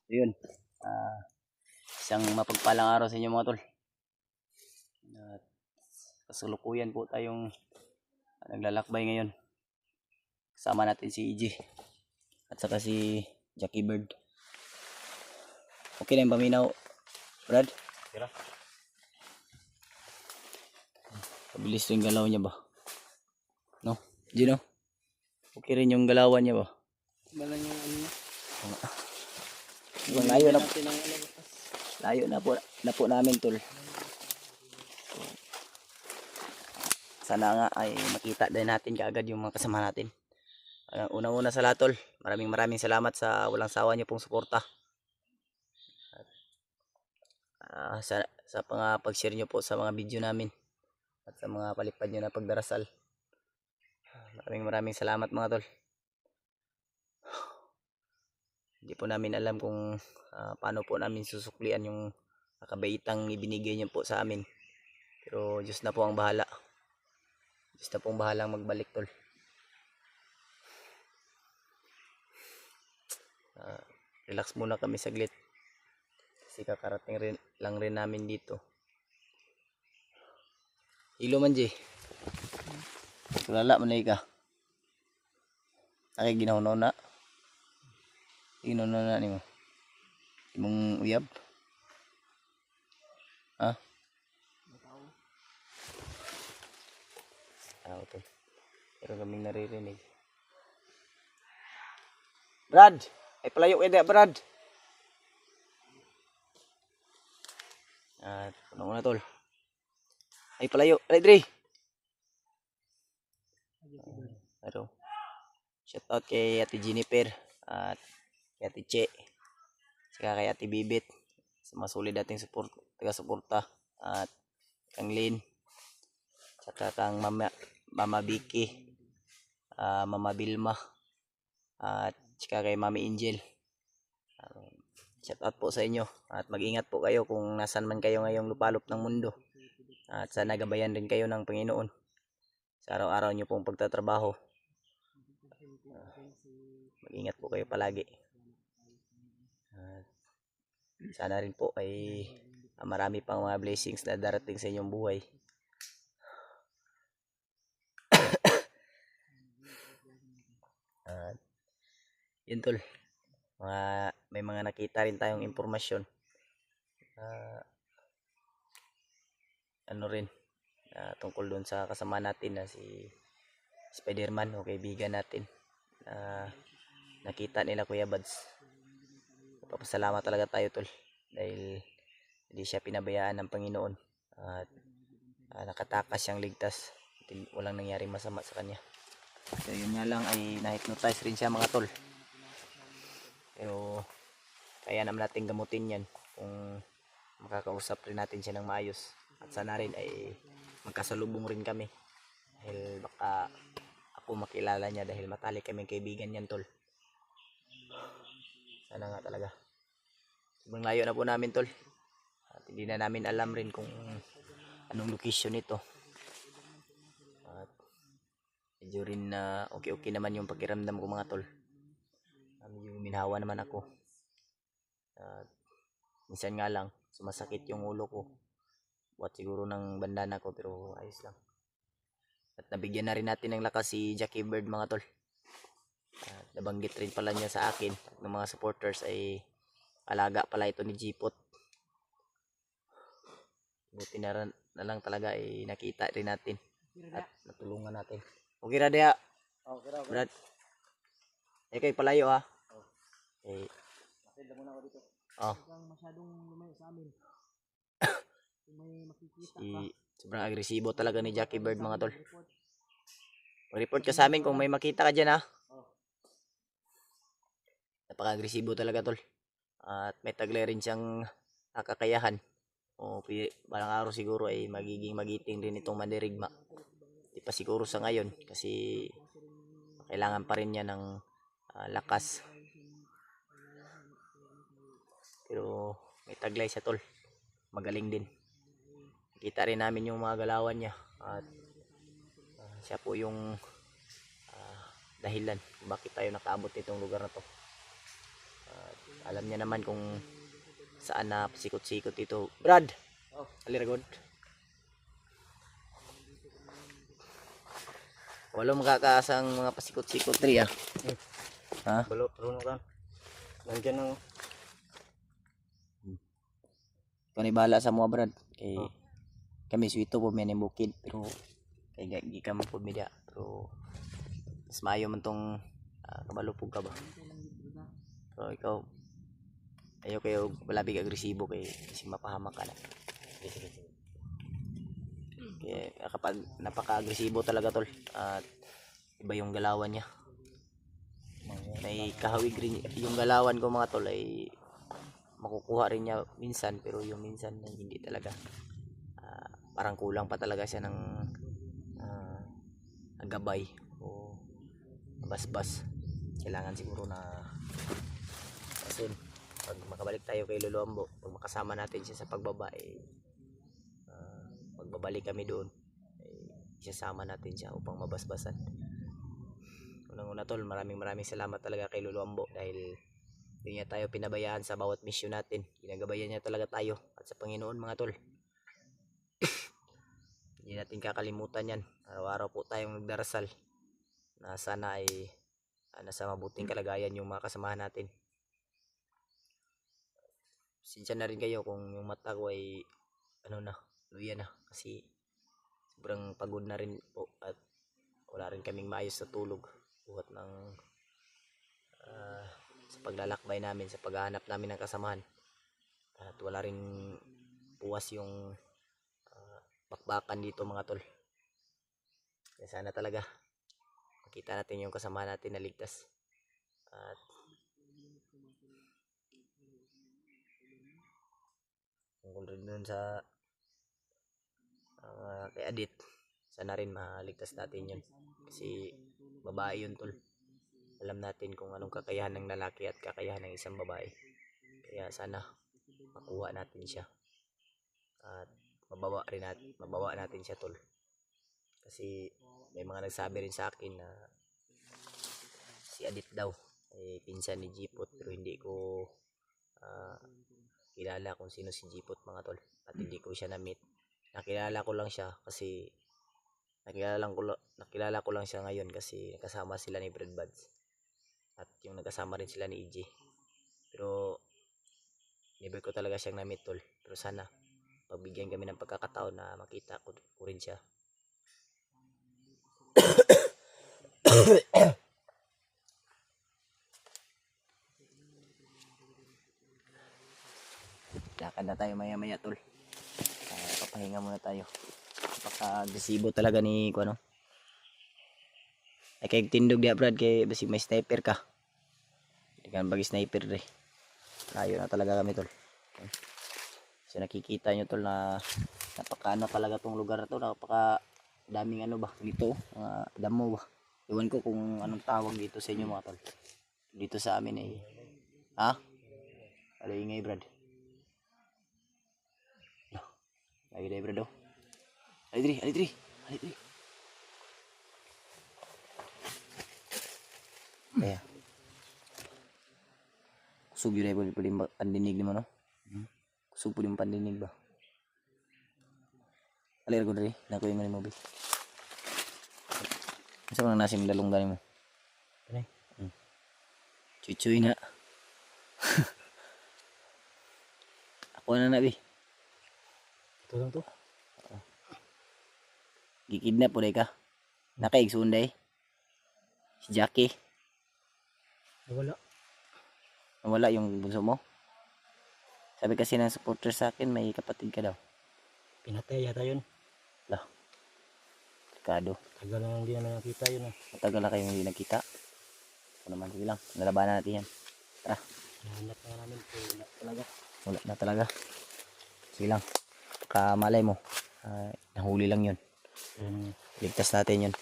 Yun. Isang mapagpalang araw sa inyo mga tol. At kasulukuyan po tayong naglalakbay ngayon. Kasama natin si EJ at saka si Jackie Bird. Okay na yung paminaw, Brad? Tira. Pabilis rin galaw niya ba? No? Gino? Okay rin yung galawan niya ba? Bala yung ano niya. Layo na, Natin ang ano. layo na po namin tol. Sana nga ay makita din natin kaagad yung mga kasama natin. Unang-una sa lahat tol, maraming salamat sa walang sawa niyo pong suporta. Sa pag-share niyo po sa mga video namin at sa mga palipad niyo na pagdarasal. Maraming salamat mga tol. Hindi po namin alam kung paano po namin susuklian yung kabaitang ibinigay niyo po sa amin. Pero Diyos na po ang bahala. Diyos na po ang bahalang magbalik tol. Relax muna kami saglit. Kasi kakarating lang rin namin dito. Ilo man Jay. Tulala man ka. Aki ginahunaw na. Ginahunaw na ni mo. Imong uyab. Ha? Ito. Pero kaming naririnig. Brad! Ay palayo kayo Brad! Una tol. Ay palayo. Alay Dre! Pero shout out kay Ate Jennifer at kay Ate Che saka kay Ate Bibit sa mga solid dating taga-suporta at kang Lynn saka kang Mama Vicky, Mama Bilma at saka kay Mami Angel. Shout out po sa inyo at mag-ingat po kayo kung nasan man kayo ngayong lupalop ng mundo at sana gabayan din kayo ng Panginoon sa araw-araw nyo pong pagtatrabaho. Mag-ingat po kayo palagi. Sana rin po ay marami pang mga blessings na darating sa inyong buhay. Yun tol. May mga nakita rin tayong impormasyon. Tungkol doon sa kasama natin na si Spider-Man o kaibigan natin. Nakita nila Kuya Bads. Papasalamat talaga tayo tol dahil hindi siya pinabayaan ng Panginoon at nakatakas siyang ligtas. Walang nangyaring masama sa kanya. So yun nga lang ay na-hypnotize rin siya mga tol. Pero kaya naman natin gamutin yan kung makakausap rin natin siya ng maayos. At sana rin ay magkasalubong rin kami dahil baka ako makilala niya dahil matalik kaming kaibigan yan tol. Sana nga talaga. Sobrang layo na po namin tol. At hindi na namin alam rin kung anong location nito. At medyo rin na okay naman yung pakiramdam ko mga tol. Medyo minhawa naman ako. At minsan nga lang sumasakit yung ulo ko. Buat siguro ng bandana ko pero ayos lang. At nabigyan na rin natin ng lakas si Jackie Bird mga tol. At nabanggit rin pala niya sa akin ng mga supporters ay alaga pala ito ni Jipot. Buti na lang talaga ay nakita rin natin at natulungan natin. Okay ra diha. Okay ra. Brad. Kay palayo ha. Okay. Masaya muna ako dito. Oh. Kung masyadong lumayo sa amin. Kung may makikita Sobrang agresibo talaga ni Jackie Bird mga tol. Mag-report ka sa amin kung may makita ka dyan ha. Napaka-agresibo talaga tol. At may taglay rin siyang kakayahan. O balang araw siguro ay magiging magiting rin itong mandirigma. Di pa siguro sa ngayon kasi kailangan pa rin niya ng lakas. Pero may taglay siya tol. Magaling din. Kita rin namin yung mga galawan niya at siya po yung dahilan kung bakit tayo nakaabot nitong lugar na to. Alam niya naman kung saan na pasikot-sikot ito. Brad! Aliragod. Wala makakaasang mga pasikot-sikot rin ah. Ha? Balo, runo ka. Nandiyan ang Ikaw ni bahala sa mga Brad. Kami suito po may bukid pero kay gi ka man po media pero mas maayo man tong kabalupog ka ba. So ikaw ayaw kayo malabig agresibo kay kasi mapahamak ka na. Kaya kapag napaka-agresibo talaga tol at iba yung galawan niya. May kahawig rin yung galawan ko mga tol ay makukuha rin niya minsan pero yung minsan hindi talaga. Parang kulang pa talaga siya ng gabay o basbas. Kailangan siguro na kasi pag makabalik tayo kay Lolo Ambo, pag makasama natin siya sa pagbaba magbabalik kami doon isasama natin siya upang mabasbasan. Unang-una tol, maraming salamat talaga kay Lolo Ambo dahil hindi niya tayo pinabayaan sa bawat mission natin. Ginagabayan niya talaga tayo at sa Panginoon mga tol. Hindi natin kakalimutan yan. Araw-araw po tayong nagdarasal na sana ay nasa mabuting kalagayan yung mga kasamahan natin. Sinsya na rin kayo kung yung mata ko ay luya na kasi sobrang pagod na rin po at wala rin kaming maayos sa tulog buhat ng sa paglalakbay namin, sa paghahanap namin ng kasamahan at wala rin puwas yung bakbakan dito mga tol. Kaya sana talaga makita natin yung kasama natin na ligtas at tungkol rin dun sa kay Adit, sana rin maligtas natin yun kasi babae yun tol. Alam natin kung anong kakayahan ng lalaki at kakayahan ng isang babae, kaya sana makuha natin siya at mabawa natin siya tol. Kasi may mga nagsabi rin sa akin na si Adit daw ay pinsan ni Jipot pero hindi ko kilala kung sino si Jipot mga tol at hindi ko siya na-meet. Nakilala ko lang siya kasi nakilala ko lang siya ngayon kasi nakasama sila ni Brad Buds at yung nagkasama rin sila ni EJ pero never ko talaga siyang na-meet tol. Pero sana pagbigyan kami ng pagkakataon na makita ko rin siya. Lakad na tayo maya tol. Papahinga muna tayo. Napaka-agresibo talaga ni ko ano. Ay kay tindog dia Brad kay basi may sniper ka. Hindi ka bagi sniper re. Layo na talaga kami tol. So nakikita nyo tol na napaka talaga tong lugar na to. Napaka daming ba dito. Mga damo ba. Iwan ko kung anong tawag dito sa inyo mga tol. Dito sa amin eh. Ha? Ano ingay Brad? Lagi tayo Brad oh. Alitri. Kaya. Kusog yun ay pwede pandinig mo no? Kusog po yung pandinig ba? Alir ko dali. Naku yung mga mobile. Masa mo nang nasim dalunggan mo? Ano? Chuchoy na. Ako na nabi. Ito lang to. Gikidnap po day ka. Nakaigsunday. Si Jackie. Nawala yung bunso mo. Sabi kasi ng supporter sa akin may kapatid ka daw. Pinatay yata yun. Lah. Dekado. Tagal na hindi naman nakita yun. Matagal na kayong hindi nagkita. Ano naman sige lang. Nalabanan natin yan. Tara. Nahanap na namin po. Wala na talaga. Sige lang. Kamalay mo. Nahuli lang yun. Ligtas natin yun.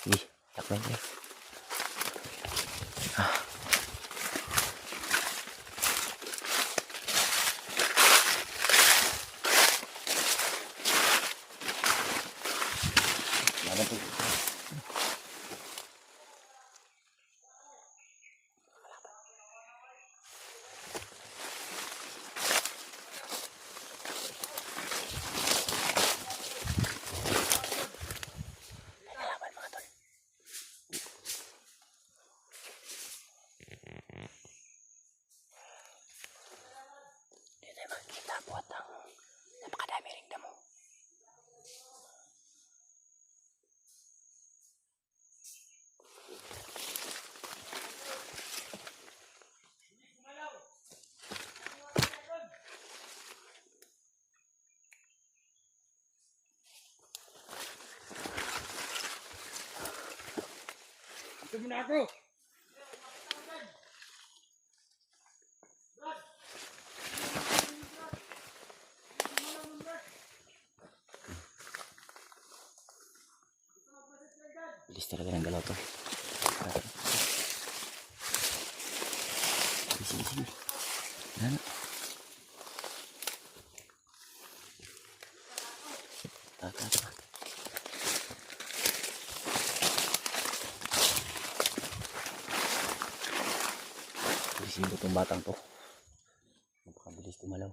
Sige. Takpan yun. mo na ako. Bilis talaga ng galaw to. Sige, sige. Ano? Taka. Bilisin ko itong batang to. Napakabilis tumalaw.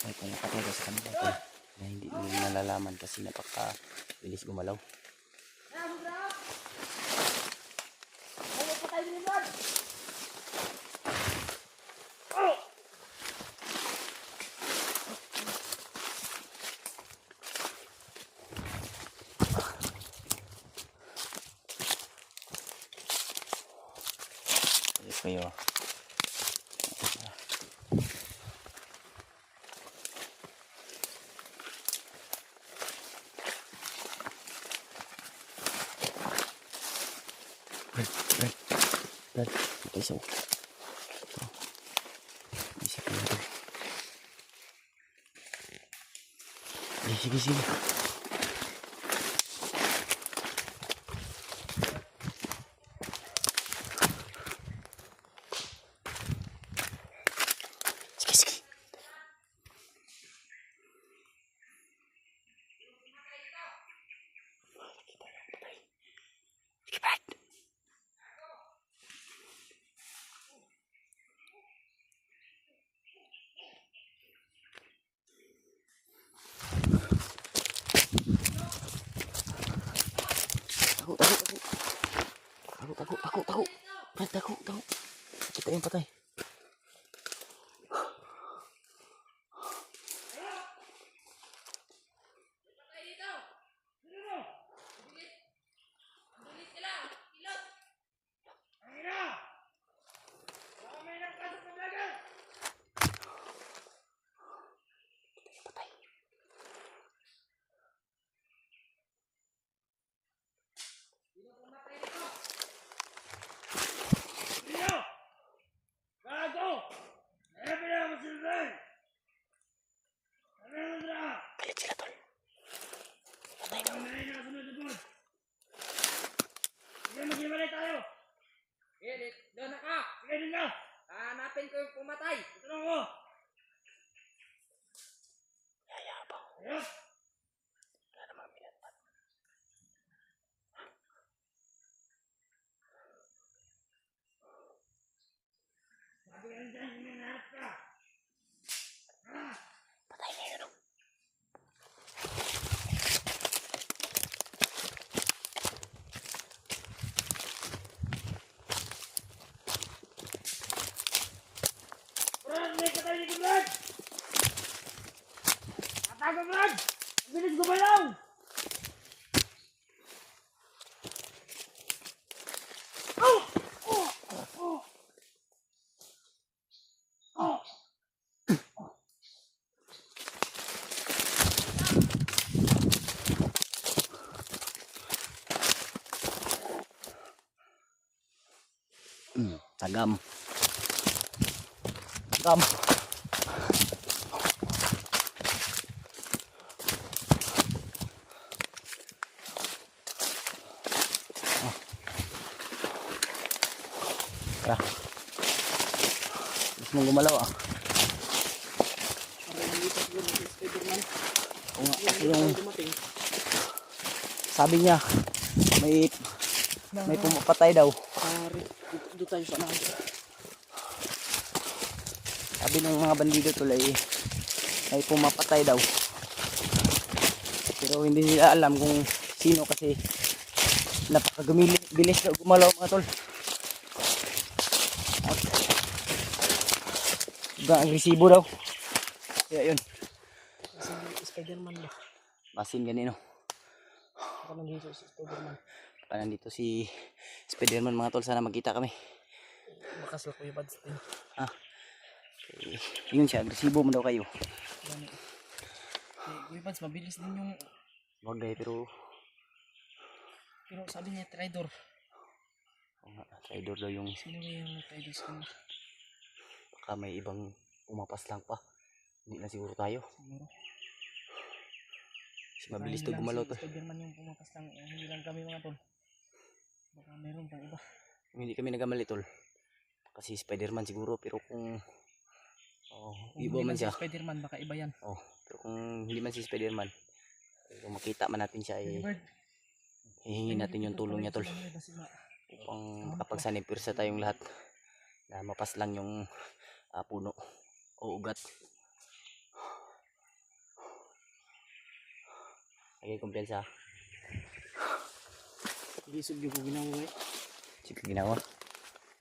Ay, kung nakataga sa kanila to, na hindi nyo nalalaman kasi napakabilis gumalaw. Ayos kayo. Brad, ito isa. Isa pa ito. Sige. Sige. Sige, Brad. Tago. Brad, tago. Kita yung patay. Galit sila, tol. Patay daw. Maghiwalay tayo. Doon na ka! Sige din na. Hanapin ko yung pumatay! Ito lang ako. Yayabang. Ayos. Wala namang minatpat. Sabi ka rin dyan, hinahanap ka. Patay na yun. Brad, may patay dito, Brad. Tatago, Brad. Ang bilis gumalaw. Tagam. Tara. Gusto mong gumalaw ah. Oo nga, kasi yung sabi niya may pumapatay daw. Dito tayo sa natin. Sabi ng mga bandido tulay may pumapatay daw. Pero hindi nila alam kung sino kasi napakabilis na gumalaw mga tol. At sobrang agresibo daw. Kaya yun. Spider-Man ba? Masin ganino. Ako nandito si Spider-Man. Nandito si Spider-Man mga tol. Sana magkita kami. Bakas lang Kuya Bads din. Eh, yun siya, agresibo mo daw kayo. Gani. Kuya Bads, mabilis din yung... Bagay, pero Pero sabi niya, trader. traidor daw yung Sino ba yung trader sa kanila? baka may ibang umapas lang pa. Hindi na siguro tayo. Siguro. Kasi mabilis to gumalaw tol. Si Spiderman yung pumakas lang. Hindi lang kami mga tol. Baka meron pang iba. Hindi kami nagamali tol. Kasi Spiderman siguro, pero kung Kung iba hindi man man si siya. Spiderman, baka iba yan. Pero kung hindi man si Spiderman, kung makita man natin siya, Bird. hihingi natin yung tulong niya tol. Upang makapagsanib sa tayong lahat na mapas lang yung puno o ugat. Lagay kumpiyansa. Gisog yung ginawa eh. Sige ginawa.